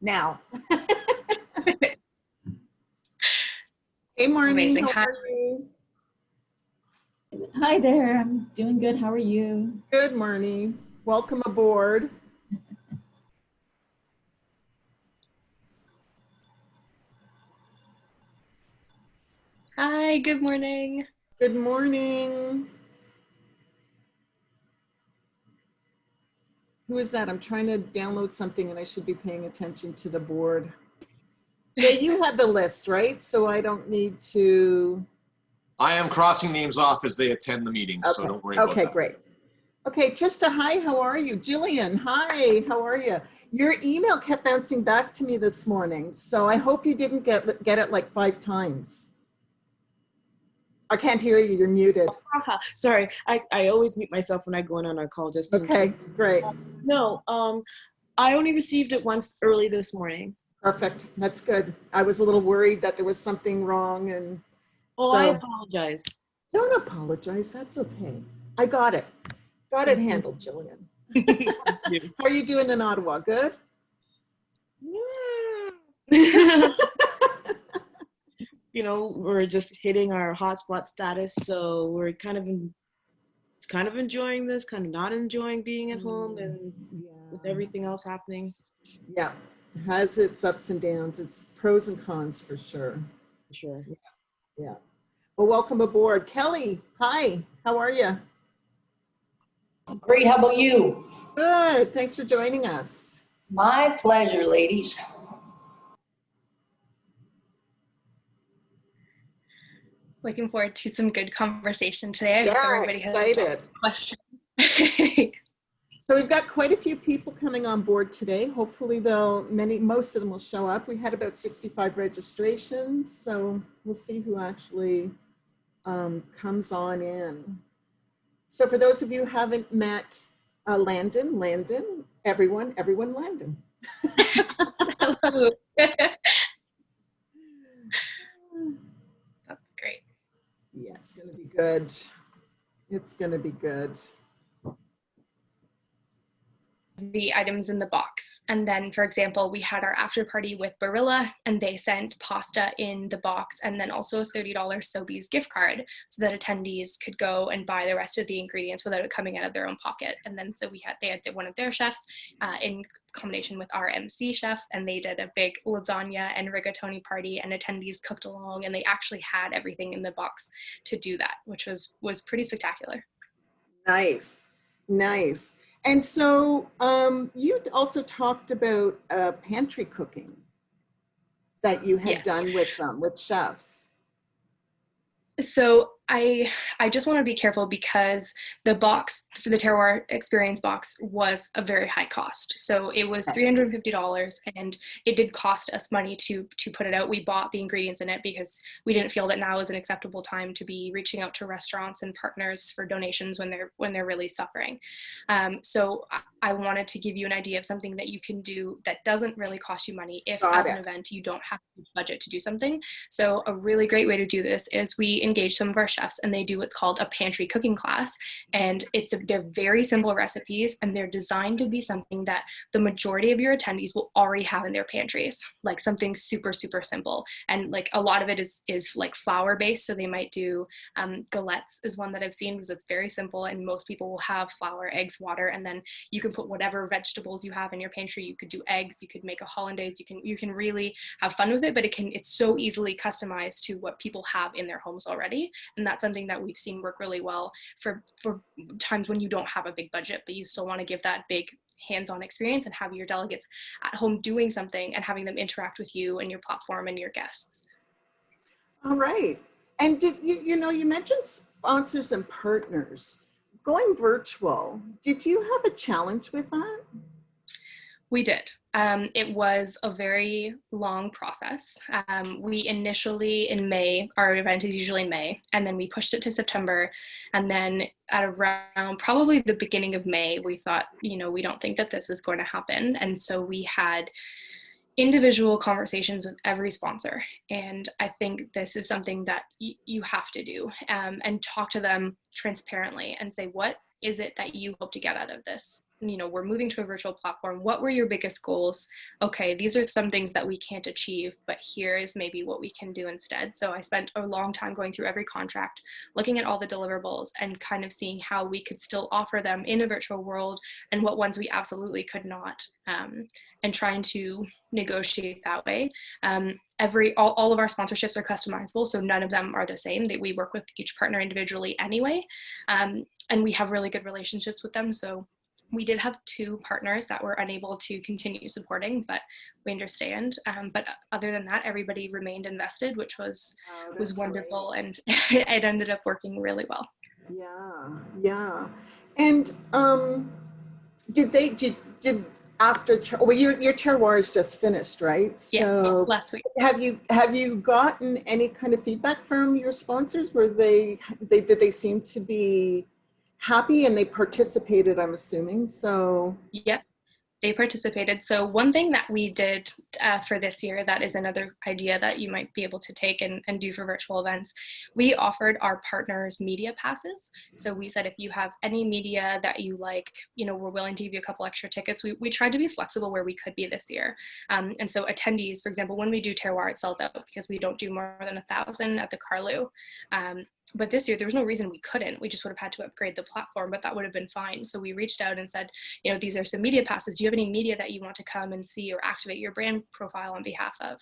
now. Hey, Marnie, Amazing. how Hi. are you? Hi there, I'm doing good. How are you? Good, Marnie. Welcome aboard. Hi, good morning. Good morning. Who is that? I'm trying to download something and I should be paying attention to the board. Jay, you had the list, right? So I don't need to. I am crossing names off as they attend the meeting, Okay. so don't worry about that. Okay, great. Okay, just a hi, how are you? Jillian, hi, how are you? Your email kept bouncing back to me this morning, so I hope you didn't get it like 5 times. I can't hear you, you're muted. Sorry, I always mute myself when I go in on our call. Just Okay, great. No, I only received it once early this morning. Perfect, that's good. I was a little worried that there was something wrong and Oh, so, I apologize. Don't apologize, that's okay. I got it. Got it handled, Jillian. How are you doing in Ottawa? Good? Yeah. You know, we're just hitting our hotspot status, so we're kind of enjoying this, kind of not enjoying being at home, and with everything else happening. Yeah, it has its ups and downs. It's pros and cons for sure. Sure. Yeah. Well, welcome aboard. Kelly, hi, how are you? Great, how about you? Good, thanks for joining us. My pleasure, ladies. Looking forward to some good conversation today. I hope Yeah, everybody excited. has questions. So we've got quite a few people coming on board today. Hopefully most of them will show up. We had about 65 registrations, so we'll see who actually comes on in. So for those of you who haven't met Landon, everyone, Landon. Hello. That's great. Yeah, it's going to be good. It's going to be good. The items in the box. And then, for example, we had our after party with Barilla and they sent pasta in the box and then also a $30 Sobeys gift card so that attendees could go and buy the rest of the ingredients without it coming out of their own pocket. And then so they had one of their chefs in combination with our MC chef, and they did a big lasagna and rigatoni party, and attendees cooked along, and they actually had everything in the box to do that, which was pretty spectacular. Nice. And so you also talked about pantry cooking that you had done with chefs. So I just want to be careful because the box for the Terroir experience box was a very high cost. So it was $350 and it did cost us money to put it out. We bought the ingredients in it because we didn't feel that now is an acceptable time to be reaching out to restaurants and partners for donations when they're really suffering. So I wanted to give you an idea of something that you can do that doesn't really cost you money if as an event you don't have a budget to do something. So a really great way to do this is we engage some of our chefs and they do what's called a pantry cooking class, and they're very simple recipes and they're designed to be something that the majority of your attendees will already have in their pantries, like something super simple. And like a lot of it is like flour based, so they might do galettes is one that I've seen because it's very simple and most people will have flour, eggs, water, and then you can put whatever vegetables you have in your pantry. You could do eggs, you could make a hollandaise, you can really have fun with it, but it's so easily customized to what people have in their homes already. And that's something that we've seen work really well for times when you don't have a big budget, but you still want to give that big hands-on experience and have your delegates at home doing something and having them interact with you and your platform and your guests. All right. And did you mentioned sponsors and partners going virtual. Did you have a challenge with that? We did. It was a very long process. We initially in May, our event is usually in May, and then we pushed it to September. And then at around probably the beginning of May, we thought, we don't think that this is going to happen. And so we had individual conversations with every sponsor. And I think this is something that you have to do and talk to them transparently and say, what is it that you hope to get out of this? we're moving to a virtual platform. What were your biggest goals? Okay, these are some things that we can't achieve, but here is maybe what we can do instead. So I spent a long time going through every contract, looking at all the deliverables and kind of seeing how we could still offer them in a virtual world and what ones we absolutely could not, and trying to negotiate that way. All of our sponsorships are customizable, so none of them are the same. We work with each partner individually anyway, and we have really good relationships with them. So we did have 2 partners that were unable to continue supporting, but we understand. But other than that, everybody remained invested, which was wonderful, great. and it ended up working really well. Yeah. And did after, well, your terroir is just finished, right? So Yeah, last week. have you gotten any kind of feedback from your sponsors? Were did they seem to be happy, and they participated, I'm assuming? So Yep, they participated. So one thing that we did for this year, that is another idea that you might be able to take and do for virtual events, we offered our partners media passes. So we said, if you have any media that you like, we're willing to give you a couple extra tickets. We tried to be flexible where we could be this year. And so attendees, for example, when we do Terroir, it sells out because we don't do more than 1,000 at the Carlu. But this year, there was no reason we couldn't. We just would have had to upgrade the platform, but that would have been fine. So we reached out and said, these are some media passes. Do you have any media that you want to come and see or activate your brand profile on behalf of?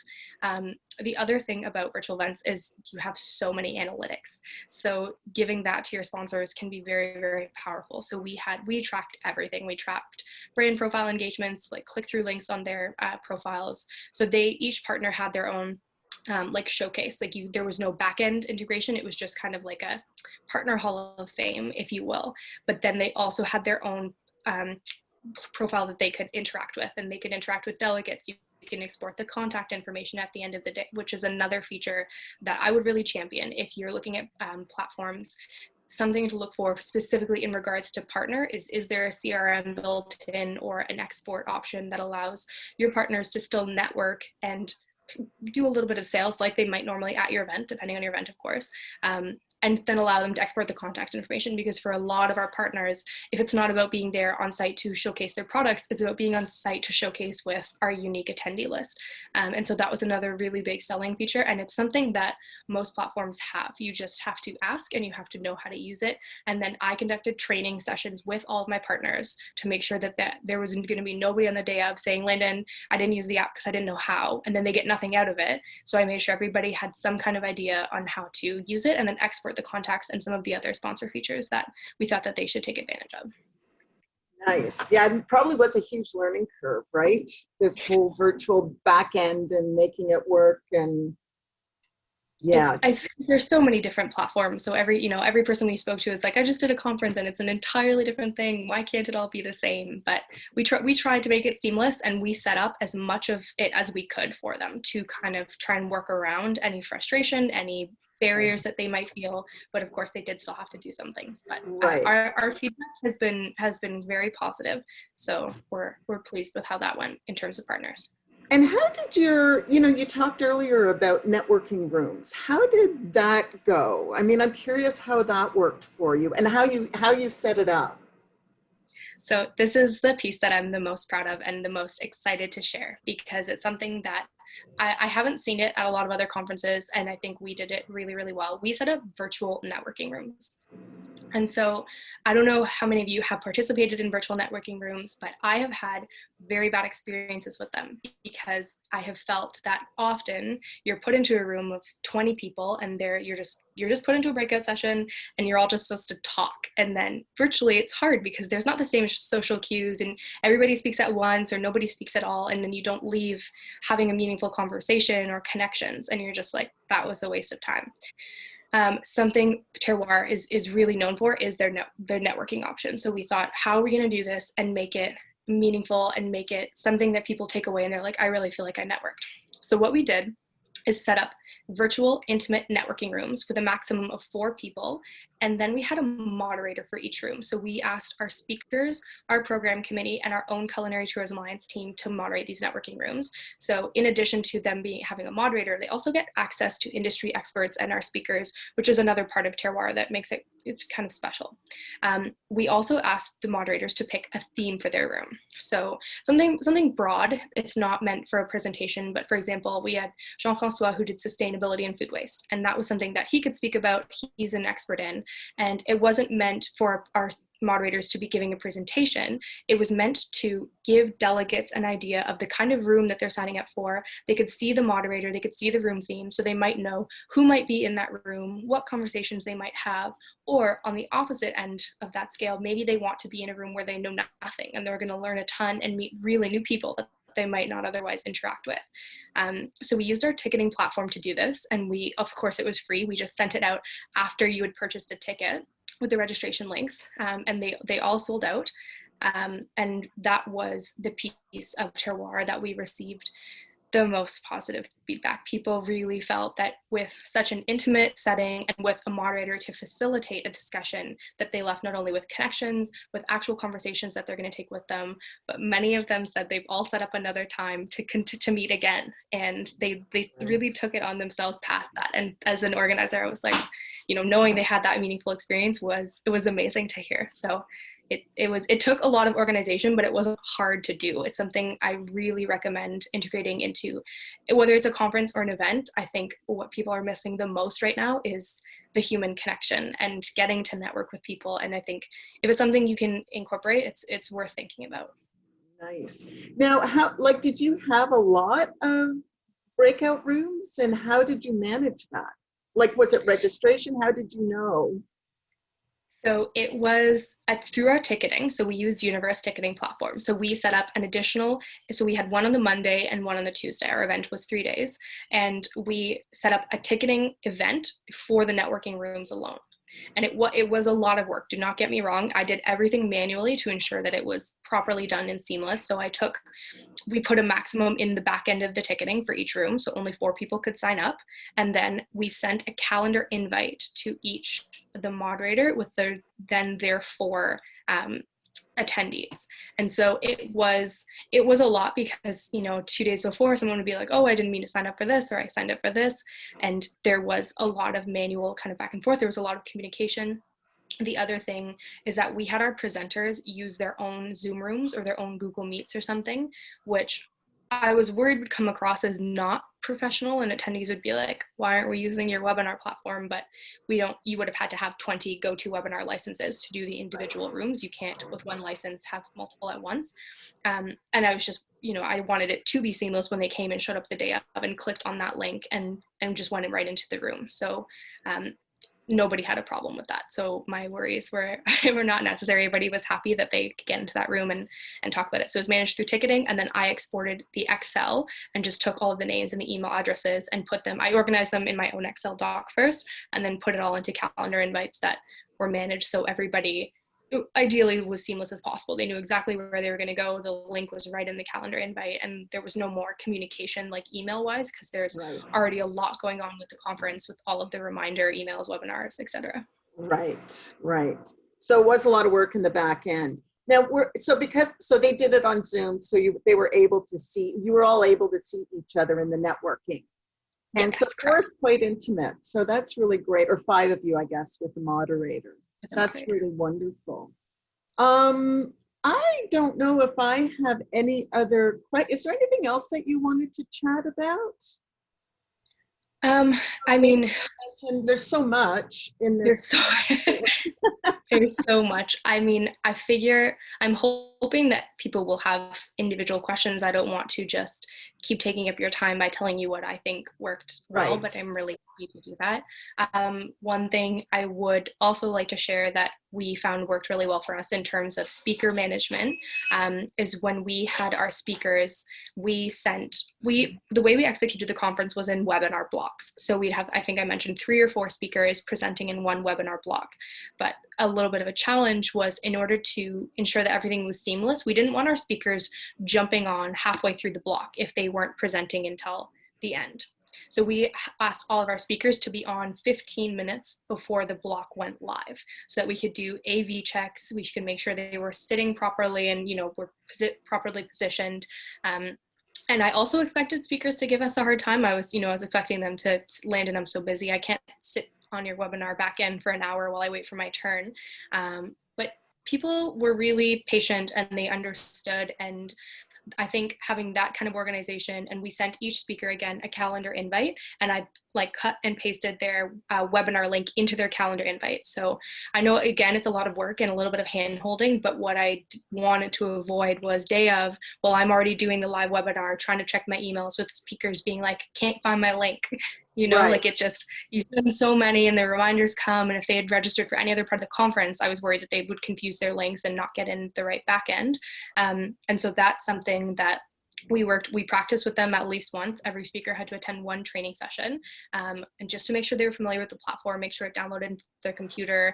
The other thing about virtual events is you have so many analytics. So giving that to your sponsors can be very, very powerful. So we tracked everything. We tracked brand profile engagements, like click-through links on their profiles. So each partner had their own showcase. There was no back-end integration. It was just kind of like a partner hall of fame, if you will. But then they also had their own profile that they could interact with, and they could interact with delegates. You can export the contact information at the end of the day, which is another feature that I would really champion if you're looking at platforms. Something to look for specifically in regards to partner is there a CRM built in or an export option that allows your partners to still network and do a little bit of sales like they might normally at your event, depending on your event, of course, and then allow them to export the contact information. Because for a lot of our partners, if it's not about being there on site to showcase their products, it's about being on site to showcase with our unique attendee list. And so that was another really big selling feature. And it's something that most platforms have. You just have to ask and you have to know how to use it. And then I conducted training sessions with all of my partners to make sure that there was going to be nobody on the day of saying, Landon, I didn't use the app because I didn't know how. And then they get nothing out of it. So I made sure everybody had some kind of idea on how to use it, and then export the contacts and some of the other sponsor features that we thought that they should take advantage of. Nice. Yeah, it probably was a huge learning curve, right? This whole virtual back end and making it work. And yeah, there's so many different platforms. So every person we spoke to is like, I just did a conference and it's an entirely different thing. Why can't it all be the same? But we tried to make it seamless, and we set up as much of it as we could for them to kind of try and work around any frustration, any barriers that they might feel. But of course, they did still have to do some things. But right. Our feedback has been very positive. So we're pleased with how that went in terms of partners. And how did you talked earlier about networking rooms. How did that go? I mean, I'm curious how that worked for you and how you set it up. So this is the piece that I'm the most proud of and the most excited to share, because it's something that I haven't seen it at a lot of other conferences, and I think we did it really, really well. We set up virtual networking rooms. And so I don't know how many of you have participated in virtual networking rooms, but I have had very bad experiences with them, because I have felt that often you're put into a room of 20 people and you're just put into a breakout session and you're all just supposed to talk. And then virtually it's hard because there's not the same social cues and everybody speaks at once or nobody speaks at all. And then you don't leave having a meaningful conversation or connections. And you're just like, that was a waste of time. Something Terroir is really known for is their networking option. So we thought, how are we going to do this and make it meaningful and make it something that people take away and they're like, I really feel like I networked. So what we did is set up virtual intimate networking rooms with a maximum of 4 people. And then we had a moderator for each room. So we asked our speakers, our program committee, and our own Culinary Tourism Alliance team to moderate these networking rooms. So in addition to them having a moderator, they also get access to industry experts and our speakers, which is another part of Terroir that makes it's kind of special. We also asked the moderators to pick a theme for their room. So something broad. It's not meant for a presentation, but for example, we had Jean-François who did sustainability and food waste, and that was something that he could speak about. He's an expert in, and it wasn't meant for our moderators to be giving a presentation. It was meant to give delegates an idea of the kind of room that they're signing up for. They could see the moderator, they could see the room theme, so they might know who might be in that room, what conversations they might have, or on the opposite end of that scale, maybe they want to be in a room where they know nothing and they're going to learn a ton and meet really new people that they might not otherwise interact with. So we used our ticketing platform to do this, and of course it was free. We just sent it out after you had purchased a ticket with the registration links, and they all sold out. And that was the piece of Terroir that we received the most positive feedback. People really felt that with such an intimate setting and with a moderator to facilitate a discussion, that they left not only with connections, with actual conversations that they're going to take with them, but many of them said they've all set up another time to meet again. And they really took it on themselves past that. And as an organizer, I was like, knowing they had that meaningful experience was amazing to hear. So it took a lot of organization, but it wasn't hard to do. It's something I really recommend integrating into, whether it's a conference or an event. I think what people are missing the most right now is the human connection and getting to network with people. And I think if it's something you can incorporate, it's worth thinking about. Nice. Now, did you have a lot of breakout rooms, and how did you manage that? Was it registration? How did you know? So it was through our ticketing. So we used Universe ticketing platform. So we set up so we had one on the Monday and one on the Tuesday. Our event was 3 days. And we set up a ticketing event for the networking rooms alone. And it was a lot of work. Do not get me wrong. I did everything manually to ensure that it was properly done and seamless. So we put a maximum in the back end of the ticketing for each room. So only 4 people could sign up. And then we sent a calendar invite to the moderator with their 4 attendees. And so it was a lot because 2 days before, someone would be like, oh, I didn't mean to sign up for this, or I signed up for this. And there was a lot of manual kind of back and forth. There was a lot of communication. The other thing is that we had our presenters use their own Zoom rooms or their own Google Meets or something, which I was worried would come across as not professional, and attendees would be like, why aren't we using your webinar platform? But you would have had to have 20 GoToWebinar licenses to do the individual rooms. You can't with one license have multiple at once. And I was just, I wanted it to be seamless when they came and showed up the day of and clicked on that link and just went right into the room. So nobody had a problem with that. So my worries were not necessary. Everybody was happy that they could get into that room and talk about it. So it was managed through ticketing. And then I exported the Excel and just took all of the names and the email addresses and I organized them in my own Excel doc first, and then put it all into calendar invites that were managed. So everybody ideally was seamless as possible. They knew exactly where they were going to go. The link was right in the calendar invite, and there was no more communication like email wise, because there's already a lot going on with the conference with all of the reminder emails, webinars, etc. Right. So it was a lot of work in the back end. Now so they did it on Zoom, so you were all able to see each other in the networking. And yes, so it was quite intimate. So that's really great. Or 5 of you, I guess, with the moderator. That's really wonderful. I don't know if I have any other questions. Is there anything else that you wanted to chat about? I mean, there's so much in this. There's so much. I mean, I'm hoping that people will have individual questions. I don't want to just keep taking up your time by telling you what I think worked well, but I'm really happy to do that. One thing I would also like to share that we found worked really well for us in terms of speaker management is when we had our speakers, the way we executed the conference was in webinar blocks. So we'd have, I think I mentioned 3 or 4 speakers presenting in one webinar block, but a little bit of a challenge was, in order to ensure that everything was seamless, we didn't want our speakers jumping on halfway through the block if they weren't presenting until the end. So we asked all of our speakers to be on 15 minutes before the block went live so that we could do AV checks. We could make sure they were sitting properly and, were properly positioned. And I also expected speakers to give us a hard time. I was expecting them to land, and I'm so busy. I can't sit on your webinar back end for an hour while I wait for my turn. But people were really patient and they understood. And I think having that kind of organization, and we sent each speaker again a calendar invite, and I cut and pasted their webinar link into their calendar invite. So I know, again, it's a lot of work and a little bit of hand holding, but what I wanted to avoid was day of, well, I'm already doing the live webinar, trying to check my emails with speakers being like, can't find my link. Right. It just, you send so many and the reminders come. And if they had registered for any other part of the conference, I was worried that they would confuse their links and not get in the right back end. And so that's something that we practiced with them at least once. Every speaker had to attend one training session, and just to make sure they were familiar with the platform, make sure it downloaded into their computer.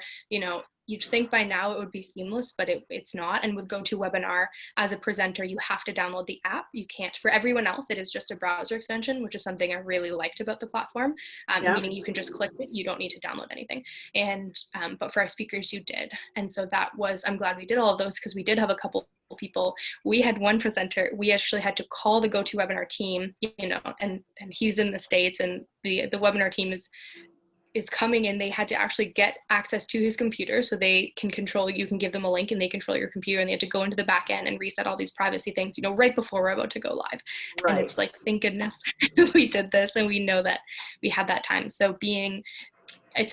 You'd think by now it would be seamless, but it's not. And with GoToWebinar, as a presenter, you have to download the app. You can't. For everyone else, it is just a browser extension, which is something I really liked about the platform, meaning you can just click it. You don't need to download anything. And but for our speakers, you did. And so I'm glad we did all of those, because we did have a couple people. We had one presenter, we actually had to call the GoToWebinar team, and he's in the States, and the webinar team is coming in. They had to actually get access to his computer so they can control, you can give them a link and they control your computer, and they had to go into the back end and reset all these privacy things, right before we're about to go live. Right. And it's like, thank goodness we did this, and we know that we had that time. So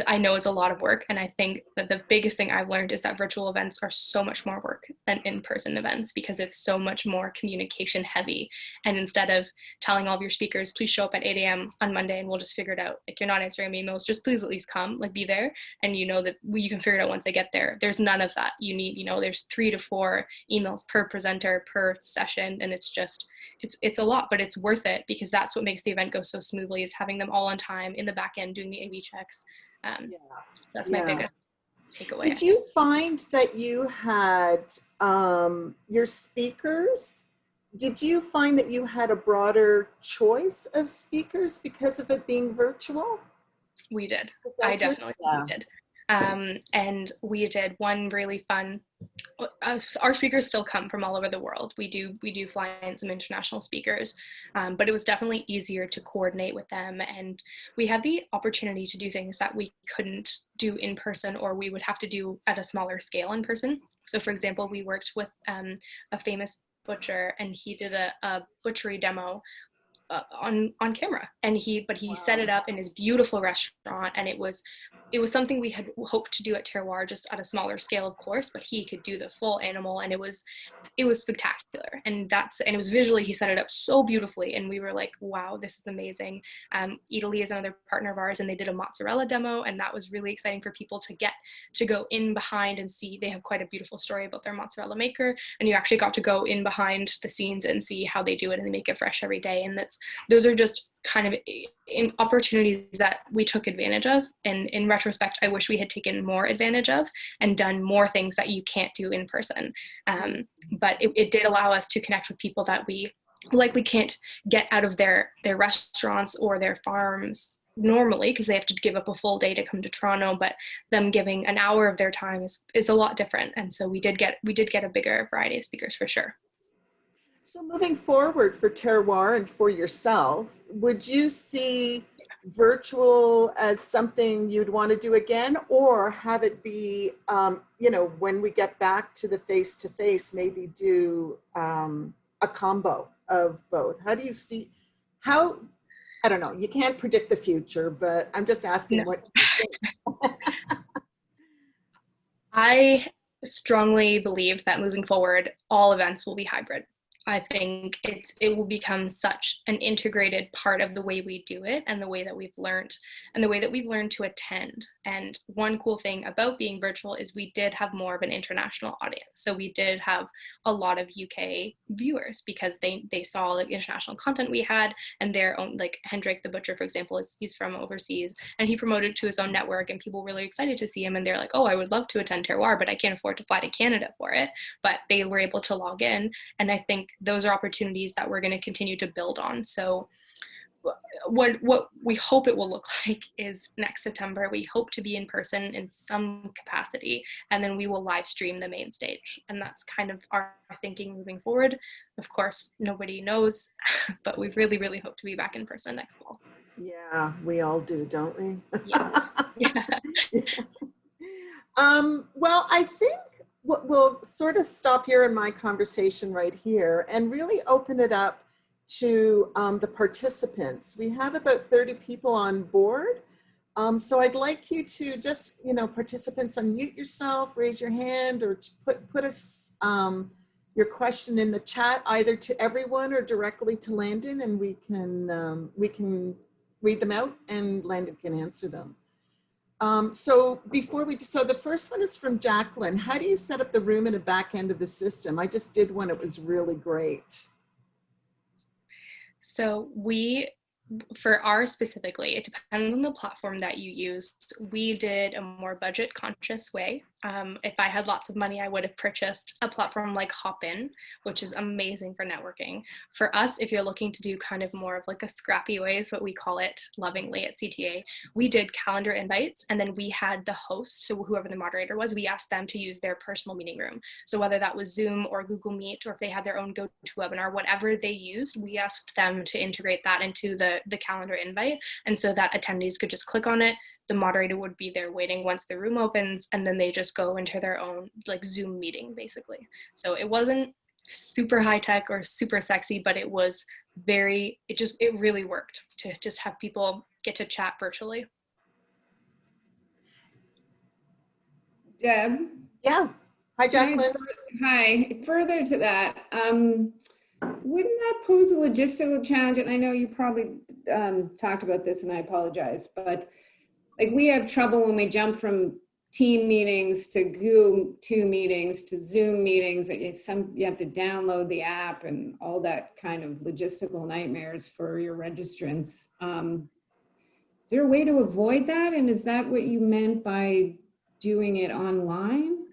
I know it's a lot of work, and I think that the biggest thing I've learned is that virtual events are so much more work than in-person events, because it's so much more communication heavy. And instead of telling all of your speakers, please show up at 8 a.m. on Monday and we'll just figure it out, you're not answering emails, just please at least come, be there, and that you can figure it out once they get there. There's none of that. You need, there's 3 to 4 emails per presenter per session, and it's just, it's a lot, but it's worth it, because that's what makes the event go so smoothly, is having them all on time in the back end doing the AV checks. That's my biggest takeaway. Did you find that you had your speakers? Did you find that you had a broader choice of speakers because of it being virtual? We did. I definitely did. And we did one really fun. Our speakers still come from all over the world. We do fly in some international speakers, but it was definitely easier to coordinate with them, and we had the opportunity to do things that we couldn't do in person, or we would have to do at a smaller scale in person. So, for example, we worked with a famous butcher, and he did a butchery demo on camera, and he set it up in his beautiful restaurant, and it was something we had hoped to do at Terroir, just at a smaller scale, of course, but he could do the full animal, and it was spectacular. And it was visually, he set it up so beautifully, and we were like, wow, this is amazing. Italy is another partner of ours, and they did a mozzarella demo, and that was really exciting for people to get to go in behind and see. They have quite a beautiful story about their mozzarella maker, and you actually got to go in behind the scenes and see how they do it, and they make it fresh every day. And those are just kind of opportunities that we took advantage of. And in retrospect, I wish we had taken more advantage of and done more things that you can't do in person. But it did allow us to connect with people that we likely can't get out of their restaurants or their farms normally, because they have to give up a full day to come to Toronto, but them giving an hour of their time is a lot different. And so we did get a bigger variety of speakers for sure. So moving forward for Terroir and for yourself, would you see virtual as something you'd want to do again, or have it be, when we get back to the face-to-face, maybe do a combo of both? How do you see, I don't know, you can't predict the future, but I'm just asking what you think. I strongly believe that moving forward, all events will be hybrid. I think it will become such an integrated part of the way we do it, and the way that we've learned to attend. And one cool thing about being virtual is we did have more of an international audience. So we did have a lot of UK viewers, because they saw the international content we had, and their own, like Hendrik the butcher, for example, he's from overseas, and he promoted to his own network, and people were really excited to see him, and they're like, oh, I would love to attend Terroir, but I can't afford to fly to Canada for it. But they were able to log in, and I think those are opportunities that we're going to continue to build on. So what we hope it will look like is next September, we hope to be in person in some capacity, and then we will live stream the main stage. And that's kind of our thinking moving forward. Of course, nobody knows, but we really, really hope to be back in person next fall. Yeah, we all do, don't we? Yeah. Yeah. Well, I think we'll sort of stop here in my conversation right here and really open it up to the participants. We have about 30 people on board. So I'd like you to just, participants, unmute yourself, raise your hand, or put us your question in the chat, either to everyone or directly to Landon, and we can read them out and Landon can answer them. So the first one is from Jacqueline. How do you set up the room in the back end of the system? I just did one, it was really great. So for ours specifically, it depends on the platform that you use. We did a more budget conscious way. If I had lots of money, I would have purchased a platform like Hopin, which is amazing for networking. For us, if you're looking to do kind of more of like a scrappy way, is what we call it lovingly at CTA, we did calendar invites, and then we had the host, so whoever the moderator was, we asked them to use their personal meeting room. So whether that was Zoom or Google Meet, or if they had their own GoToWebinar, whatever they used, we asked them to integrate that into the calendar invite, and so that attendees could just click on it. The moderator would be there waiting once the room opens, and then they just go into their own like Zoom meeting basically. So it wasn't super high tech or super sexy, but it was it really worked to just have people get to chat virtually. Deb? Yeah. Hi, Jacqueline. Hi. Further to that, wouldn't that pose a logistical challenge? And I know you probably talked about this, and I apologize, but like we have trouble when we jump from team meetings to Google meetings to Zoom meetings. You have to download the app and all that kind of logistical nightmares for your registrants. Is there a way to avoid that? And is that what you meant by doing it online?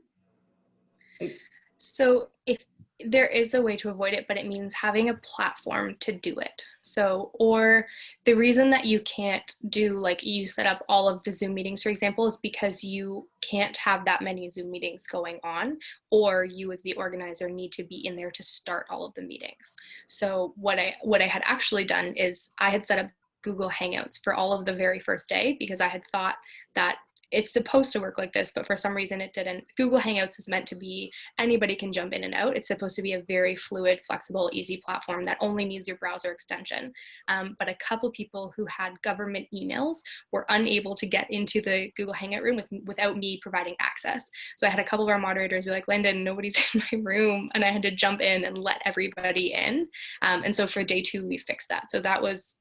So if there is a way to avoid it, but it means having a platform to do it. So, or the reason that you can't do, like you set up all of the Zoom meetings, for example, is because you can't have that many Zoom meetings going on, or you as the organizer need to be in there to start all of the meetings. So what I had actually done is I had set up Google Hangouts for all of the very first day, because I had thought that it's supposed to work like this, but for some reason it didn't. Google Hangouts is meant to be, anybody can jump in and out. It's supposed to be a very fluid, flexible, easy platform that only needs your browser extension. But a couple people who had government emails were unable to get into the Google Hangout room without me providing access. So I had a couple of our moderators be like, Landon, nobody's in my room. And I had to jump in and let everybody in. And so for day 2, we fixed that. So that was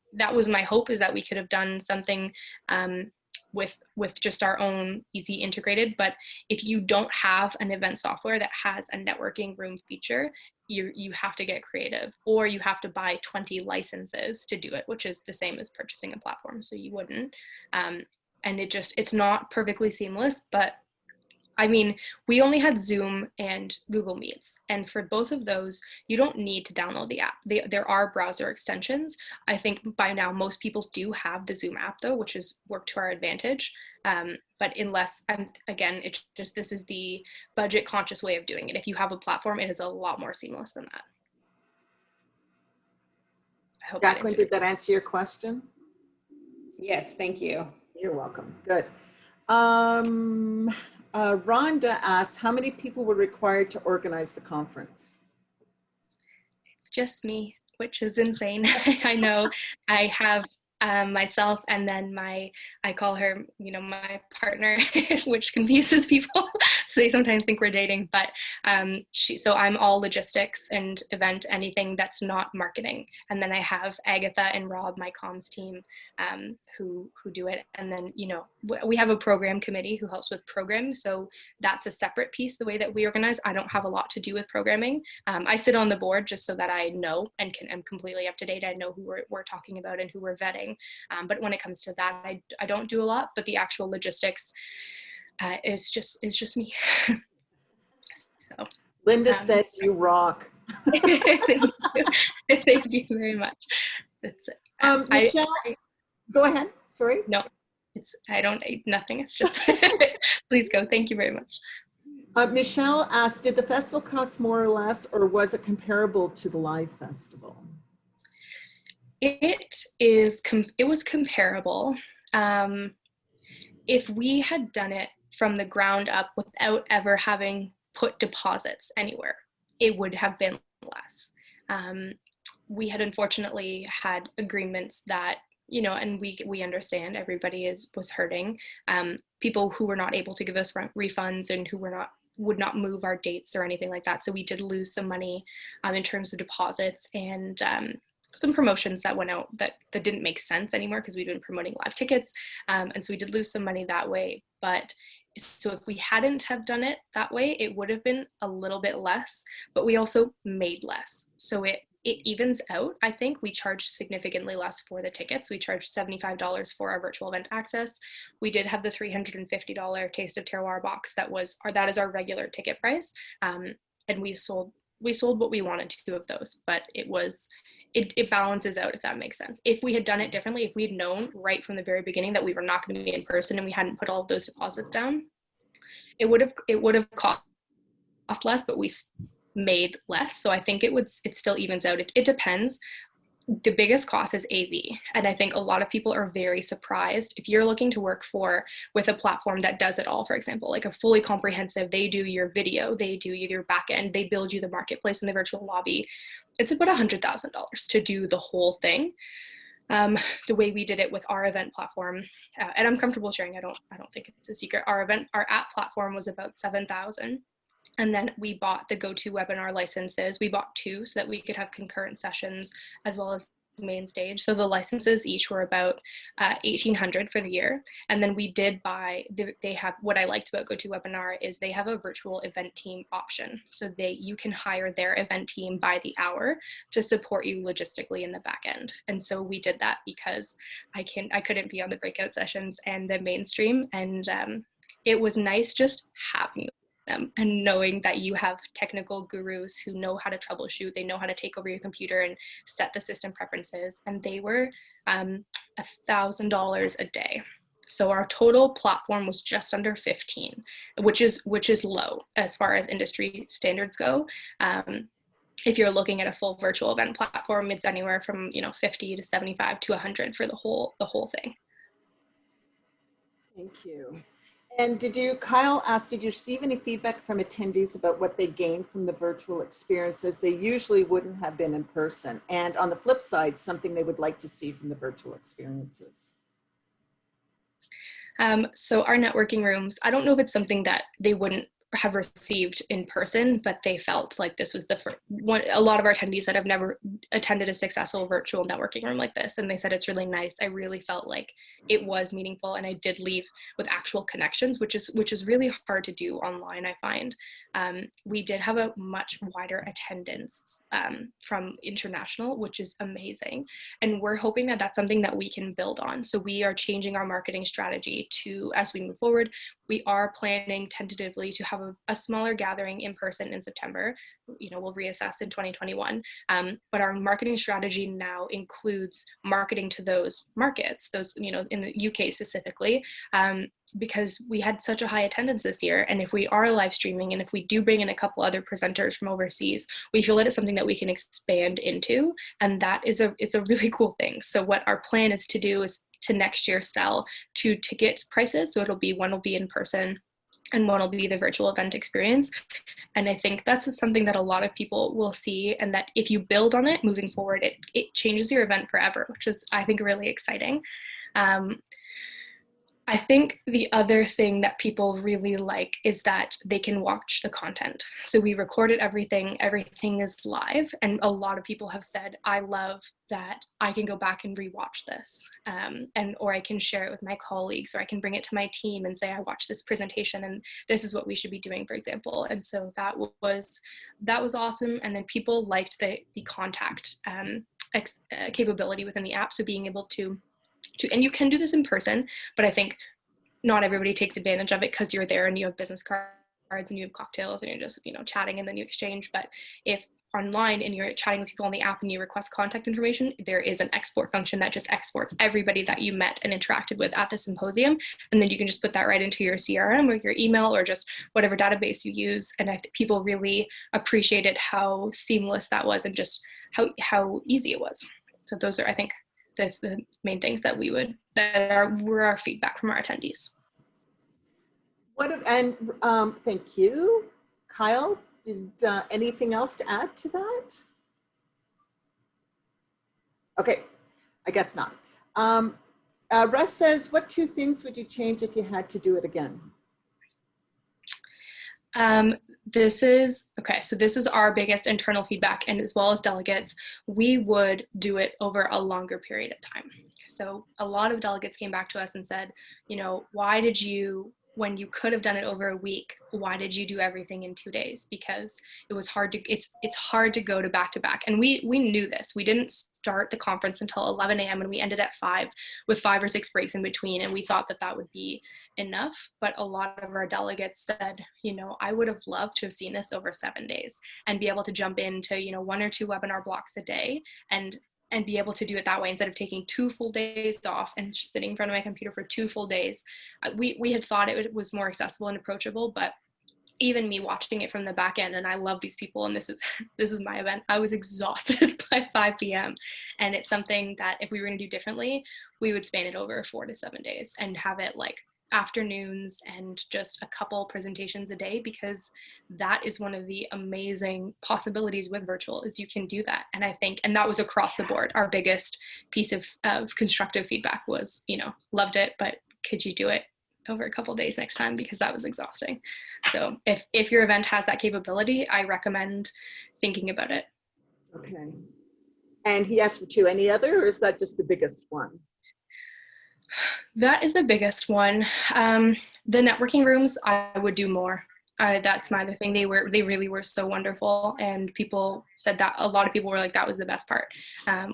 my hope, is that we could have done something with just our own easy integrated. But if you don't have an event software that has a networking room feature, you have to get creative, or you have to buy 20 licenses to do it, which is the same as purchasing a platform. So you wouldn't. And it's not perfectly seamless, but I mean, we only had Zoom and Google Meets, and for both of those, you don't need to download the app. There are browser extensions. I think by now most people do have the Zoom app though, which has worked to our advantage. But unless, again, it's just, this is the budget conscious way of doing it. If you have a platform, it is a lot more seamless than that. I hope Jacqueline, did that answer your question? Yes, thank you. You're welcome. Good. Rhonda asks, how many people were required to organize the conference? It's just me, which is insane. I know. I have myself, and then I call her, my partner, which confuses people. So they sometimes think we're dating, but so I'm all logistics and event, anything that's not marketing. And then I have Agatha and Rob, my comms team, who do it. And then, we have a program committee who helps with programs. So that's a separate piece, the way that we organize. I don't have a lot to do with programming. I sit on the board just so that I know and am completely up to date. I know who we're talking about and who we're vetting. But when it comes to that, I don't do a lot, but the actual logistics is just me. So Linda says you rock. Thank you. Thank you very much. That's Michelle, go ahead. Sorry. no, I don't eat nothing. It's just, please go. Thank you very much. Michelle asked, did the festival cost more or less, or was it comparable to the live festival? It was comparable. If we had done it from the ground up without ever having put deposits anywhere, it would have been less. We had unfortunately had agreements that, and we understand everybody was hurting. People who were not able to give us refunds and who would not move our dates or anything like that. So we did lose some money in terms of deposits and some promotions that went out that didn't make sense anymore because we'd been promoting live tickets. And so we did lose some money that way. But so if we hadn't have done it that way, it would have been a little bit less, but we also made less. So it evens out. I think we charged significantly less for the tickets. We charged $75 for our virtual event access. We did have the $350 Taste of Terroir box that is our regular ticket price. And we sold what we wanted to of those, but it balances out, if that makes sense. If we had done it differently, if we had known right from the very beginning that we were not going to be in person and we hadn't put all of those deposits down, it would have cost less, but we made less. So I think it still evens out. It depends. The biggest cost is AV. And I think a lot of people are very surprised. If you're looking to work with a platform that does it all, for example, like a fully comprehensive, they do your video, they do your back end, they build you the marketplace and the virtual lobby. It's about $100,000 to do the whole thing. The way we did it with our event platform, and I'm comfortable sharing, I don't think it's a secret. Our app platform was about $7,000. And then we bought the GoToWebinar licenses. We bought 2 so that we could have concurrent sessions as well as main stage. So the licenses each were about $1,800 for the year. And then we did buy, they have, what I liked about GoToWebinar is they have a virtual event team option. So you can hire their event team by the hour to support you logistically in the back end. And so we did that because I couldn't be on the breakout sessions and the mainstream. And it was nice just having them and knowing that you have technical gurus who know how to troubleshoot, they know how to take over your computer and set the system preferences, and they were $1,000 a day. So our total platform was just under 15, which is low as far as industry standards go. If you're looking at a full virtual event platform, it's anywhere from 50 to 75 to 100 for the whole thing. Thank you. And Kyle asked, did you receive any feedback from attendees about what they gained from the virtual experiences they usually wouldn't have been in person? And on the flip side, something they would like to see from the virtual experiences? So our networking rooms, I don't know if it's something that they wouldn't have received in person, but they felt like this was the first one. A lot of our attendees that have never attended a successful virtual networking room like this, and they said it's really nice. I really felt like it was meaningful, and I did leave with actual connections, which is really hard to do online, I find. We did have a much wider attendance from international, which is amazing, and we're hoping that that's something that we can build on. So we are changing our marketing strategy as we move forward. We are planning tentatively to have a smaller gathering in person in September. We'll reassess in 2021. But our marketing strategy now includes marketing to those markets, in the UK specifically, because we had such a high attendance this year. And if we are live streaming, and if we do bring in a couple other presenters from overseas, we feel that it's something that we can expand into. And it's a really cool thing. So what our plan is to do is to next year sell 2 ticket prices. So one will be in person and one will be the virtual event experience. And I think that's something that a lot of people will see, and that if you build on it moving forward, it changes your event forever, which is, I think, really exciting. I think the other thing that people really like is that they can watch the content. So we recorded everything is live, and a lot of people have said, I love that I can go back and rewatch this, or I can share it with my colleagues, or I can bring it to my team and say, I watched this presentation and this is what we should be doing, for example. And so that was awesome. And then people liked the contact capability within the app. So being able to, and you can do this in person, but I think not everybody takes advantage of it because you're there and you have business cards and you have cocktails and you're just, chatting and then you exchange. But if online and you're chatting with people on the app and you request contact information, there is an export function that just exports everybody that you met and interacted with at the symposium. And then you can just put that right into your CRM or your email or just whatever database you use. And I think people really appreciated how seamless that was and just how easy it was. So those are, I think, the main things that were our feedback from our attendees. Thank you. Kyle, did anything else to add to that? Okay, I guess not. Russ says, what 2 things would you change if you had to do it again? This is our biggest internal feedback, and as well as delegates, we would do it over a longer period of time. So a lot of delegates came back to us and said, you know, why did you, when you could have done it over a week, why did you do everything in 2 days? Because it was hard to, it's hard to go to back to back. And we knew this. We didn't start the conference until 11 a.m. and we ended at 5 with 5 or 6 breaks in between. And we thought that that would be enough. But a lot of our delegates said, you know, I would have loved to have seen this over 7 days and be able to jump into, you know, 1 or 2 webinar blocks a day and be able to do it that way instead of taking 2 full days off and just sitting in front of my computer for 2 full days. We had thought it was more accessible and approachable, but even me watching it from the back end, and I love these people, and this is my event, I was exhausted by 5 p.m. And it's something that if we were going to do differently, we would span it over 4 to 7 days and have it like afternoons and just a couple presentations a day, because that is one of the amazing possibilities with virtual is you can do that. And I think, and that was across the board, our biggest piece of constructive feedback was, you know, loved it, but could you do it over a couple days next time, because that was exhausting. So if your event has that capability, I recommend thinking about it. Okay. And he asked for 2. Any other, or is that just the biggest one? That is the biggest one. The networking rooms, I would do more. That's my other thing. They really were so wonderful, and people said that a lot of people were like, that was the best part,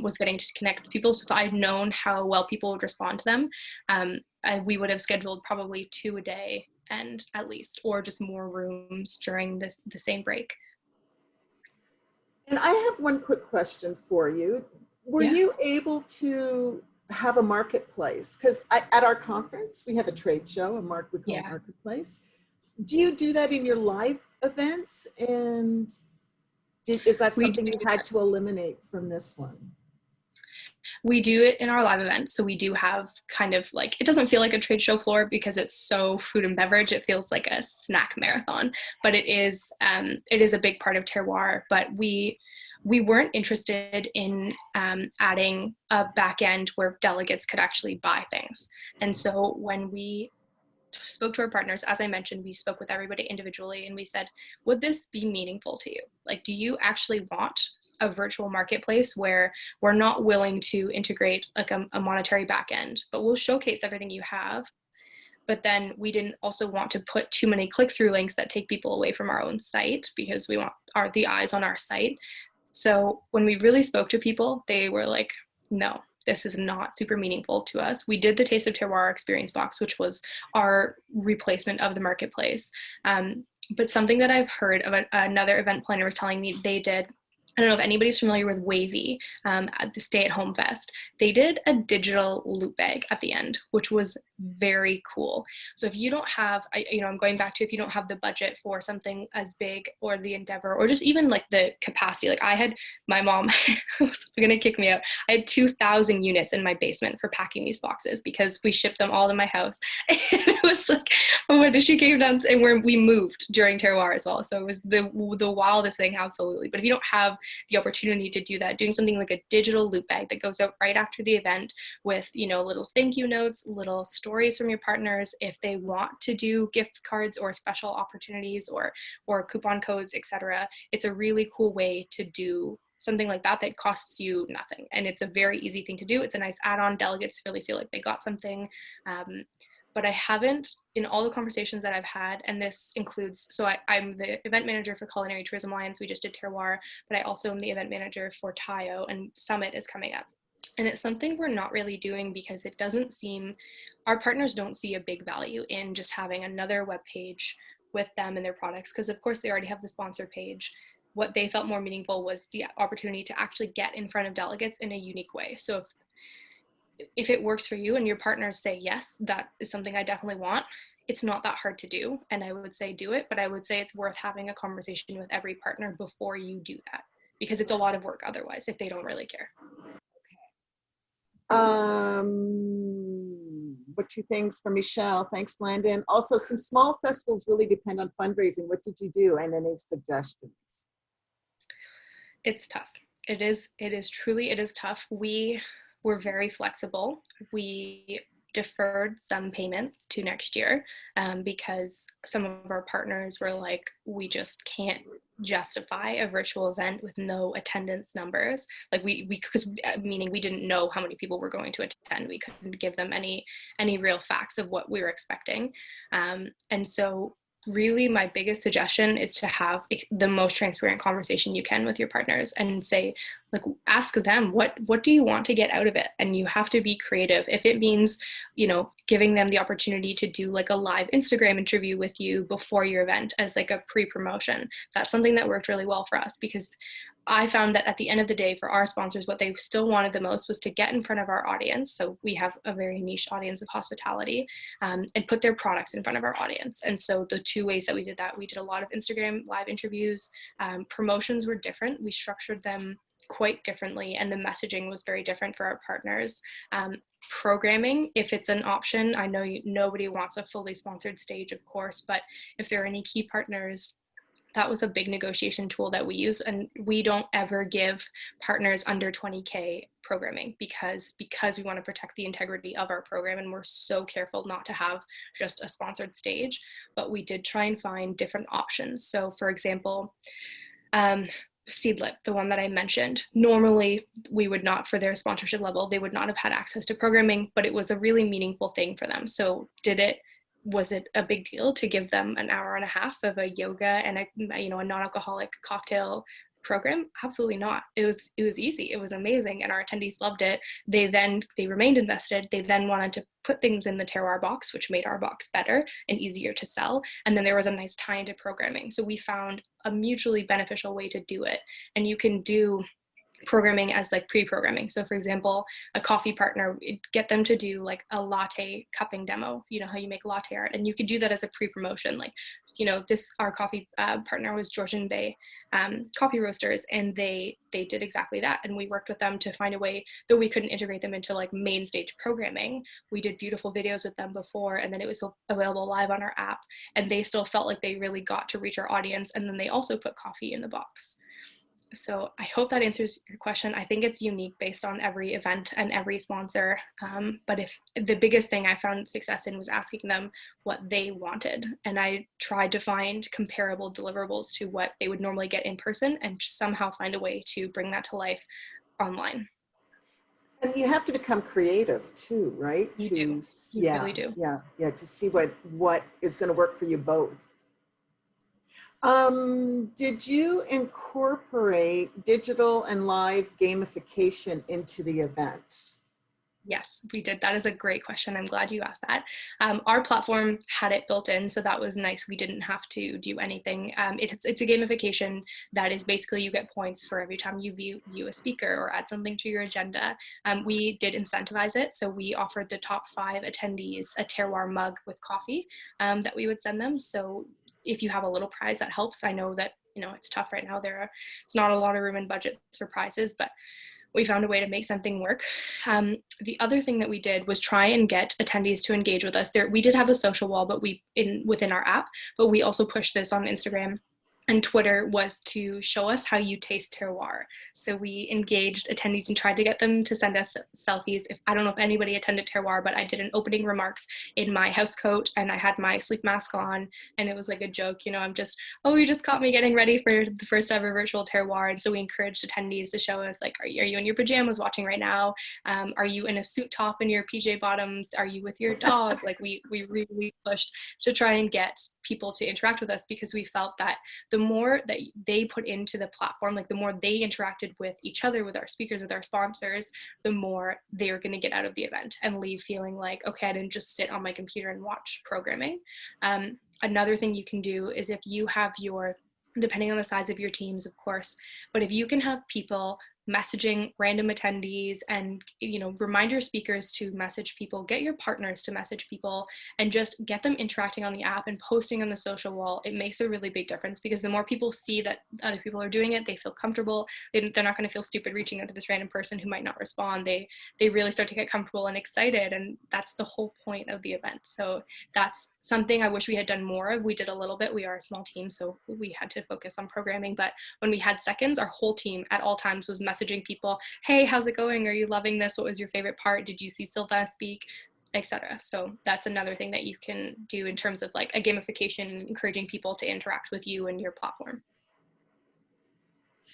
was getting to connect with people. So if I'd known how well people would respond to them, we would have scheduled probably 2 a day, and at least, or just more rooms during the same break. And I have one quick question for you. Were you able to have a marketplace? Because at our conference, we have a trade show, we call it marketplace. Do you do that in your live events? And is that something you had to eliminate from this one? We do it in our live events. So we do have kind of like, it doesn't feel like a trade show floor because it's so food and beverage. It feels like a snack marathon, but it is a big part of Terroir. But we weren't interested in adding a back end where delegates could actually buy things. And so when we spoke to our partners, as I mentioned, we spoke with everybody individually and we said, would this be meaningful to you? Like, do you actually want a virtual marketplace where we're not willing to integrate like a monetary back end, but we'll showcase everything you have? But then we didn't also want to put too many click-through links that take people away from our own site, because we want the eyes on our site. So when we really spoke to people, they were like, no, this is not super meaningful to us. We did the Taste of Terroir experience box, which was our replacement of the marketplace. But something that I've heard of another event planner was telling me they did, I don't know if anybody's familiar with Wavy, at the Stay at Home Fest. They did a digital loot bag at the end, which was very cool. So if you don't have, I'm going back to, if you don't have the budget for something as big, or the endeavor, or just even like the capacity, like my mom was going to kick me out. I had 2,000 units in my basement for packing these boxes because we shipped them all to my house. And it was like, when she came down, and we moved during Terroir as well. So it was the wildest thing, absolutely. But if you don't have the opportunity to do that, doing something like a digital loot bag that goes out right after the event with, little thank you notes, little stories from your partners, if they want to do gift cards or special opportunities or coupon codes, etc. It's a really cool way to do something like that costs you nothing. And it's a very easy thing to do. It's a nice add-on. Delegates really feel like they got something. But I haven't, in all the conversations that I've had, and this includes, so I'm the event manager for Culinary Tourism Alliance, we just did Terroir, but I also am the event manager for TIAO, and Summit is coming up. And it's something we're not really doing because it doesn't seem, our partners don't see a big value in just having another web page with them and their products, because of course they already have the sponsor page. what they felt more meaningful was the opportunity to actually get in front of delegates in a unique way. So if it works for you and your partners say, yes, that is something I definitely want, it's not that hard to do. And I would say do it, but I would say it's worth having a conversation with every partner before you do that, because it's a lot of work otherwise if they don't really care. What two things from Michelle? Thanks, Landon. Also, some small festivals really depend on fundraising. What did you do? And any suggestions? It's tough. It is truly tough. We were very flexible. We deferred some payments to next year because some of our partners were like, we just can't justify a virtual event with no attendance numbers. Like because meaning we didn't know how many people were going to attend. We couldn't give them any real facts of what we were expecting. And so really my biggest suggestion is to have the most transparent conversation you can with your partners and say, like, ask them, what do you want to get out of it? And you have to be creative. If it means, giving them the opportunity to do like a live Instagram interview with you before your event as like a pre-promotion, that's something that worked really well for us, because I found that at the end of the day for our sponsors, what they still wanted the most was to get in front of our audience. So we have a very niche audience of hospitality, and put their products in front of our audience. And so the two ways that we did that, we did a lot of Instagram live interviews. Promotions were different. We structured them quite differently, and the messaging was very different for our partners. Programming, if it's an option, I know nobody wants a fully sponsored stage, of course, but if there are any key partners, that was a big negotiation tool that we use. And we don't ever give partners under 20K programming because we want to protect the integrity of our program. And we're so careful not to have just a sponsored stage, but we did try and find different options. So for example, Seedlip, the one that I mentioned, normally we would not, for their sponsorship level, they would not have had access to programming, but it was a really meaningful thing for them. So was it a big deal to give them an hour and a half of a yoga and a non-alcoholic cocktail program? Absolutely not. It was easy. It was amazing. And our attendees loved it. They remained invested. They then wanted to put things in the Terroir box, which made our box better and easier to sell. And then there was a nice tie into programming. So we found a mutually beneficial way to do it. And you can do programming as like pre-programming. So for example, a coffee partner, get them to do like a latte cupping demo, how you make latte art, and you could do that as a pre-promotion. Like, our coffee partner was Georgian Bay Coffee Roasters, and they did exactly that. And we worked with them to find a way that we couldn't integrate them into like main stage programming. We did beautiful videos with them before, and then it was available live on our app, and they still felt like they really got to reach our audience. And then they also put coffee in the box. So I hope that answers your question. I think it's unique based on every event and every sponsor. But if the biggest thing I found success in was asking them what they wanted. And I tried to find comparable deliverables to what they would normally get in person and somehow find a way to bring that to life online. And you have to become creative too, right? You do. You really do. Yeah, to see what is going to work for you both. Did you incorporate digital and live gamification into the event? Yes, we did. That is a great question. I'm glad you asked that. Our platform had it built in, so that was nice. We didn't have to do anything. It's a gamification that is basically you get points for every time you view a speaker or add something to your agenda. We did incentivize it, so we offered the top 5 attendees a Terroir mug with coffee that we would send them. So if you have a little prize, that helps. I know that it's tough right now. There's not a lot of room in budgets for prizes, but we found a way to make something work. The other thing that we did was try and get attendees to engage with us. We did have a social wall, but within our app, but we also pushed this on Instagram and Twitter, was to show us how you taste terroir. So we engaged attendees and tried to get them to send us selfies. I don't know if anybody attended Terroir, but I did an opening remarks in my house coat and I had my sleep mask on, and it was like a joke, I'm just, you just caught me getting ready for the first ever virtual Terroir. And so we encouraged attendees to show us, like, are you in your pajamas watching right now? Are you in a suit top and your PJ bottoms? Are you with your dog? Like we really pushed to try and get people to interact with us, because we felt that the more that they put into the platform, like the more they interacted with each other, with our speakers, with our sponsors, the more they are going to get out of the event and leave feeling like, okay, I didn't just sit on my computer and watch programming. Another thing you can do is if you have your depending on the size of your teams, of course. But if you can have people messaging random attendees and, you know, remind your speakers to message people, get your partners to message people, and just get them interacting on the app and posting on the social wall, it makes a really big difference, because the more people see that other people are doing it, they feel comfortable. They're not going to feel stupid reaching out to this random person who might not respond. They really start to get comfortable and excited, and that's the whole point of the event. So that's something I wish we had done more of. We did a little bit. We are a small team, so we had to focus on programming. But when we had seconds, our whole team at all times was messaging people, hey, how's it going? Are you loving this? What was your favorite part? Did you see Silva speak? Etc. So that's another thing that you can do in terms of like a gamification and encouraging people to interact with you and your platform.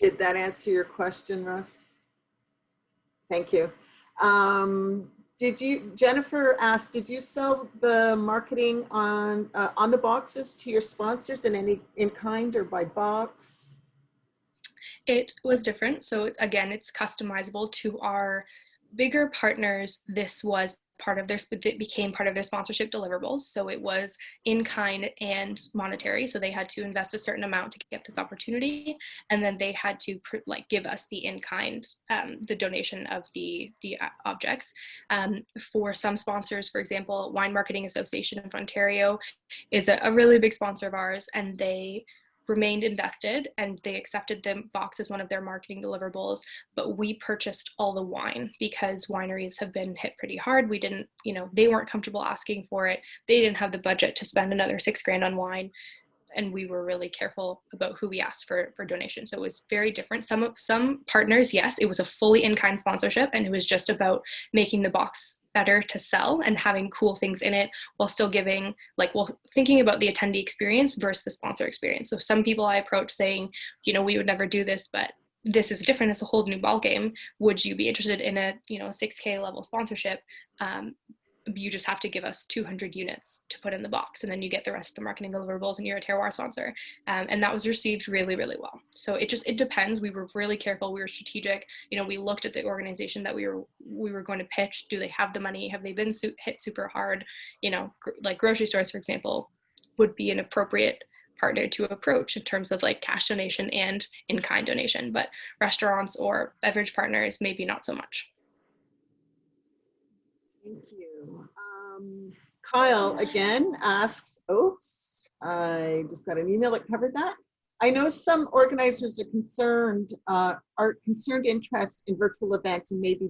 Did that answer your question, Russ? Thank you. Jennifer asked, did you sell the marketing on the boxes to your sponsors in kind or by box? It was different. So again, it's customizable to our bigger partners. This was it became part of their sponsorship deliverables. So it was in kind and monetary. So they had to invest a certain amount to get this opportunity. And then they had to give us the in kind, the donation of the objects. For some sponsors, for example, Wine Marketing Association of Ontario is a really big sponsor of ours, and they remained invested and they accepted the box as one of their marketing deliverables, but we purchased all the wine because wineries have been hit pretty hard. We didn't, you know, they weren't comfortable asking for it. They didn't have the budget to spend another $6,000 on wine. And we were really careful about who we asked for donation. So it was very different. Some partners, yes, it was a fully in-kind sponsorship, and it was just about making the box better to sell and having cool things in it while still giving, thinking about the attendee experience versus the sponsor experience. So some people I approached saying, you know, we would never do this, but this is different. It's a whole new ball game. Would you be interested in a, you know, 6K level sponsorship? You just have to give us 200 units to put in the box, and then you get the rest of the marketing deliverables and you're a terroir sponsor. And that was received really, really well. So it depends. We were really careful. We were strategic. You know, we looked at the organization that we were going to pitch. Do they have the money? Have they been hit super hard? You know, like grocery stores, for example, would be an appropriate partner to approach in terms of like cash donation and in-kind donation, but restaurants or beverage partners, maybe not so much. Thank you. Kyle again asks, oops, I just got an email that covered that. I know some organizers are concerned interest in virtual events and maybe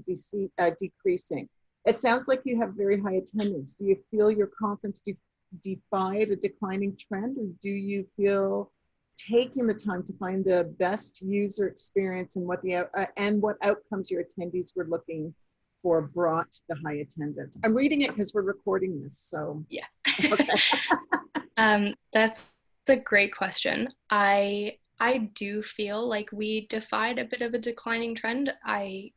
decreasing. It sounds like you have very high attendance. Do you feel your conference defied a declining trend, or do you feel taking the time to find the best user experience and what outcomes your attendees were looking for brought the high attendance? I'm reading it because we're recording this, so. Yeah. Okay. That's a great question. I do feel like we defied a bit of a declining trend. I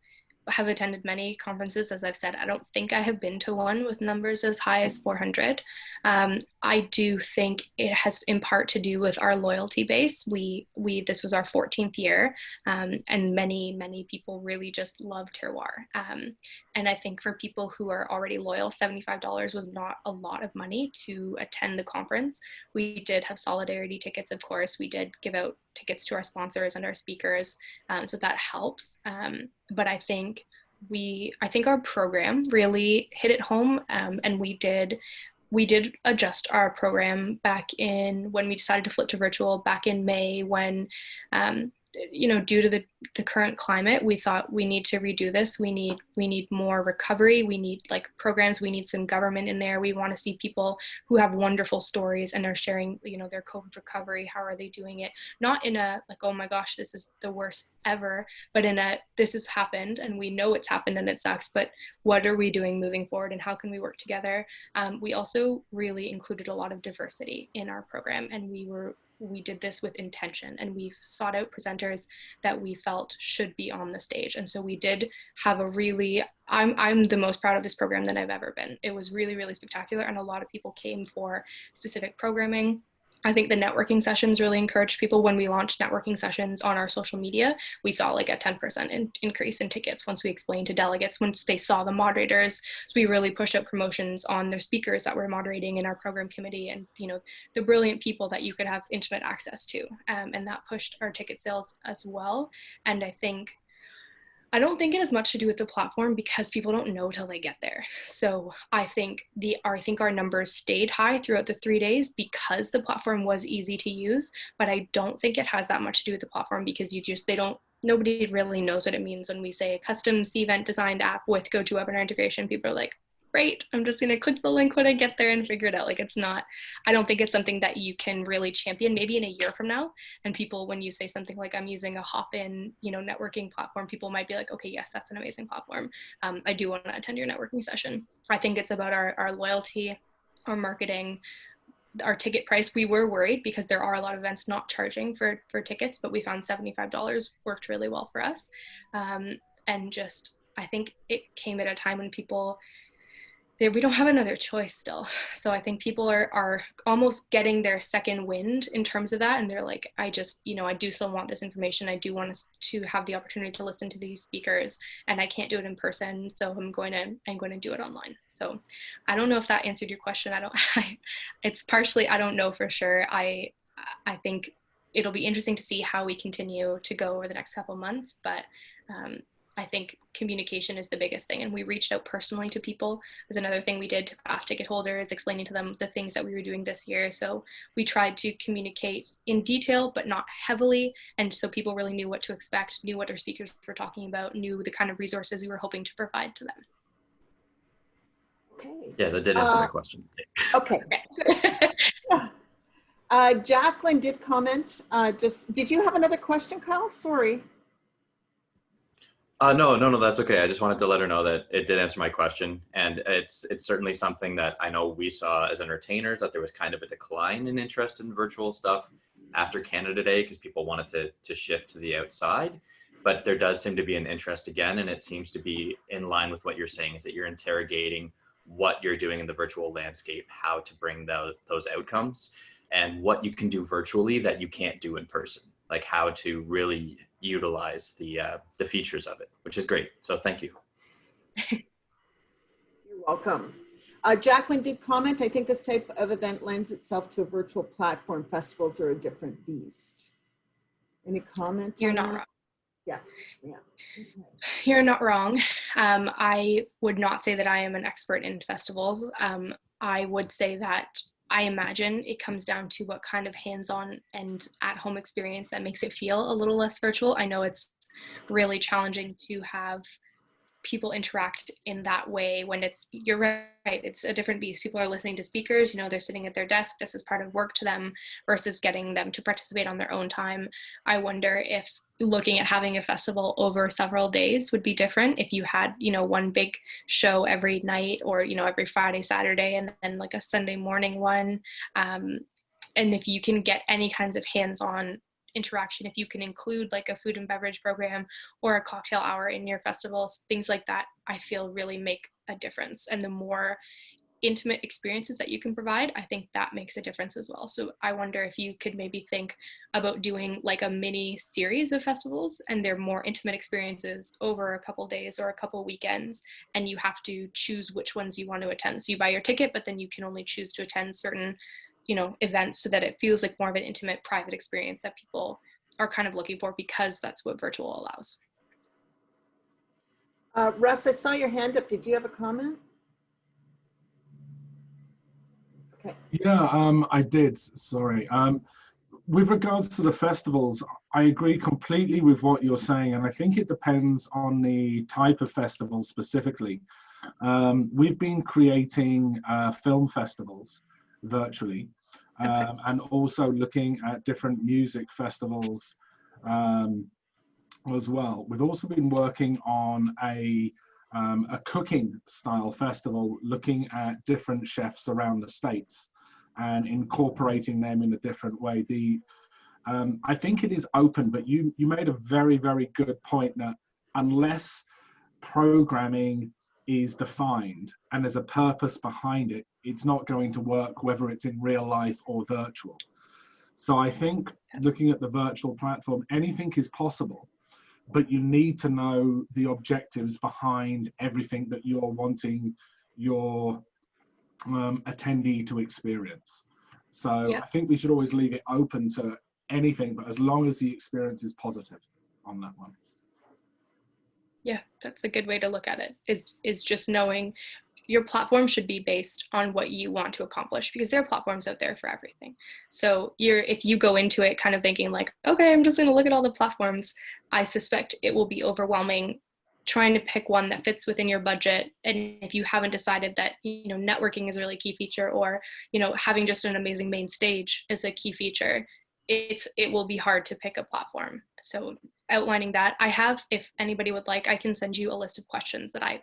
have attended many conferences. As I've said, I don't think I have been to one with numbers as high as 400. I do think it has in part to do with our loyalty base. This was our 14th year, and many people really just love Terroir. And I think for people who are already loyal, $75 was not a lot of money to attend the conference. We did have solidarity tickets, of course. We did give out tickets to our sponsors and our speakers, so that helps. But I think our program really hit it home, and we did adjust our program back in when we decided to flip to virtual back in May, when you know, due to the current climate, we thought we need to redo this. We need more recovery. We need like programs. We need some government in there. We want to see people who have wonderful stories and are sharing, you know, their COVID recovery. How are they doing it? Not in a like, oh my gosh, this is the worst ever, but in a, this has happened and we know it's happened and it sucks, but what are we doing moving forward and how can we work together? We also really included a lot of diversity in our program, and we did this with intention, and we sought out presenters that we felt should be on the stage. And so we did have a really, I'm the most proud of this program than I've ever been. It was really, really spectacular, and a lot of people came for specific programming. I think the networking sessions really encouraged people. When we launched networking sessions on our social media, we saw like a 10% increase in tickets once we explained to delegates, once they saw the moderators. So we really pushed out promotions on their speakers that were moderating in our program committee, and the brilliant people that you could have intimate access to. And that pushed our ticket sales as well. And I don't think it has much to do with the platform, because people don't know till they get there. So I think our numbers stayed high throughout the 3 days because the platform was easy to use, but I don't think it has that much to do with the platform, because nobody really knows what it means when we say a custom Cvent designed app with GoToWebinar integration. People are like, great, I'm just going to click the link when I get there and figure it out. Like, I don't think it's something that you can really champion maybe in a year from now. And people, when you say something like, I'm using a hop-in, networking platform, people might be like, okay, yes, that's an amazing platform. I do want to attend your networking session. I think it's about our loyalty, our marketing, our ticket price. We were worried because there are a lot of events not charging for tickets, but we found $75 worked really well for us. And just, I think it came at a time when we don't have another choice still. So I think people are almost getting their second wind in terms of that. And they're like, I do still want this information. I do want us to have the opportunity to listen to these speakers, and I can't do it in person. So I'm going to do it online. So I don't know if that answered your question. It's partially, I don't know for sure. I think it'll be interesting to see how we continue to go over the next couple of months, but I think communication is the biggest thing. And we reached out personally to people. It was another thing we did to past ticket holders, explaining to them the things that we were doing this year. So we tried to communicate in detail, but not heavily. And so people really knew what to expect, knew what their speakers were talking about, knew the kind of resources we were hoping to provide to them. Okay. Yeah, that did answer my question. Okay. Jacqueline did comment. Did you have another question, Kyle? Sorry. No, that's okay. I just wanted to let her know that it did answer my question. And it's certainly something that I know we saw as entertainers, that there was kind of a decline in interest in virtual stuff after Canada Day, because people wanted to shift to the outside. But there does seem to be an interest again, and it seems to be in line with what you're saying, is that you're interrogating what you're doing in the virtual landscape, how to bring those outcomes, and what you can do virtually that you can't do in person, like how to really utilize the features of it, which is great. So thank you. You're welcome. Jacqueline did comment, I think this type of event lends itself to a virtual platform. Festivals are a different beast. Any comment? You're not wrong. Yeah. Okay. You're not wrong. I would not say that I am an expert in festivals. I would say that I imagine it comes down to what kind of hands-on and at-home experience that makes it feel a little less virtual. I know it's really challenging to have people interact in that way when you're right, it's a different beast. People are listening to speakers, they're sitting at their desk. This is part of work to them, versus getting them to participate on their own time. I wonder if looking at having a festival over several days would be different if you had, one big show every night, or, every Friday, Saturday, and then like a Sunday morning one. And if you can get any kinds of hands-on interaction, if you can include like a food and beverage program or a cocktail hour in your festivals, things like that, I feel really make a difference. And the more intimate experiences that you can provide, I think that makes a difference as well. So I wonder if you could maybe think about doing like a mini series of festivals, and they're more intimate experiences over a couple days or a couple weekends, and you have to choose which ones you want to attend. So you buy your ticket, but then you can only choose to attend certain events, so that it feels like more of an intimate, private experience that people are kind of looking for, because that's what virtual allows. Russ, I saw your hand up. Did you have a comment? Okay. Yeah, I did. Sorry. With regards to the festivals, I agree completely with what you're saying, and I think it depends on the type of festival specifically. We've been creating film festivals virtually, and also looking at different music festivals as well. We've also been working on a cooking style festival, looking at different chefs around the States and incorporating them in a different way. I think it is open, but you made a very, very good point that unless programming is defined and there's a purpose behind it, it's not going to work, whether it's in real life or virtual. So I think looking at the virtual platform, anything is possible, but you need to know the objectives behind everything that you're wanting your attendee to experience. So I think we should always leave it open to anything, but as long as the experience is positive on that one. Yeah, that's a good way to look at it, is just knowing your platform should be based on what you want to accomplish, because there are platforms out there for everything. So if you go into it kind of thinking like, okay, I'm just going to look at all the platforms, I suspect it will be overwhelming trying to pick one that fits within your budget. And if you haven't decided that, you know, networking is a really key feature, or, you know, having just an amazing main stage is a key feature, it will be hard to pick a platform. So outlining that, I have, if anybody would like, I can send you a list of questions that I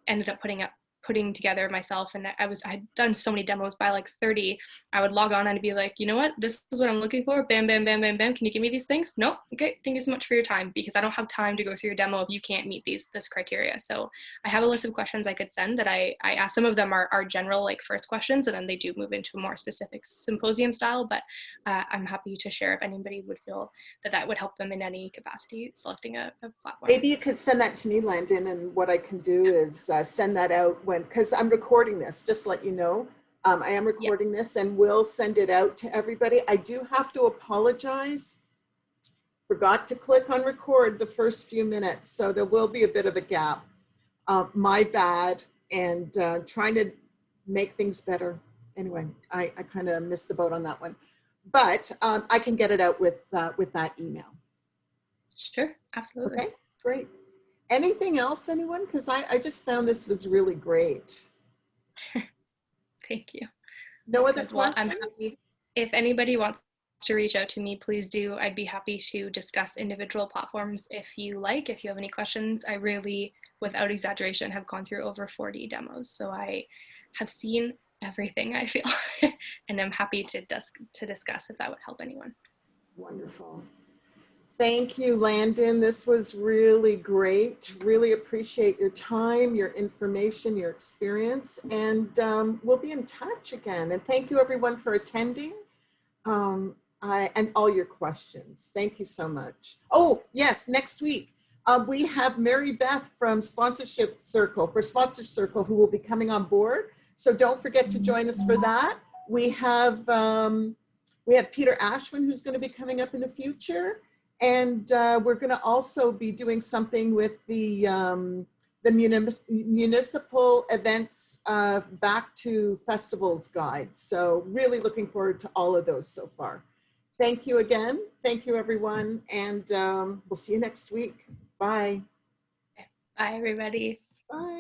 ended up putting together myself. And I had done so many demos, by like 30, I would log on and be like, you know what, this is what I'm looking for. Bam, bam, bam, bam, bam. Can you give me these things? Nope. Okay. Thank you so much for your time, because I don't have time to go through your demo if you can't meet this criteria. So I have a list of questions I could send that I asked. Some of them are general, like first questions, and then they do move into more specific symposium style, but I'm happy to share if anybody would feel that would help them in any capacity selecting a platform. Maybe you could send that to me, Landon, and what I can do is send that out because I'm recording this, just to let you know. I am recording this, and we'll send it out to everybody. I do have to apologize. Forgot to click on record the first few minutes, so there will be a bit of a gap. My bad, and trying to make things better. Anyway, I kind of missed the boat on that one, but I can get it out with that email. Sure, absolutely. Okay, great. Anything else, anyone? Because I just found this was really great. Thank you. No other Well, questions? I'm happy. If anybody wants to reach out to me, please do. I'd be happy to discuss individual platforms if you like. If you have any questions, I really, without exaggeration, have gone through over 40 demos. So I have seen everything, I feel, and I'm happy to discuss if that would help anyone. Wonderful. Thank you, Landon. This was really great. Really appreciate your time, your information, your experience, and we'll be in touch again. And thank you everyone for attending and all your questions. Thank you so much. Oh, yes, next week we have Mary Beth from Sponsorship Circle, who will be coming on board. So don't forget to join us for that. We have Peter Ashwin, who's going to be coming up in the future. And we're going to also be doing something with the municipal events back to festivals guide. So really looking forward to all of those so far. Thank you again. Thank you, everyone. And we'll see you next week. Bye. Bye, everybody. Bye.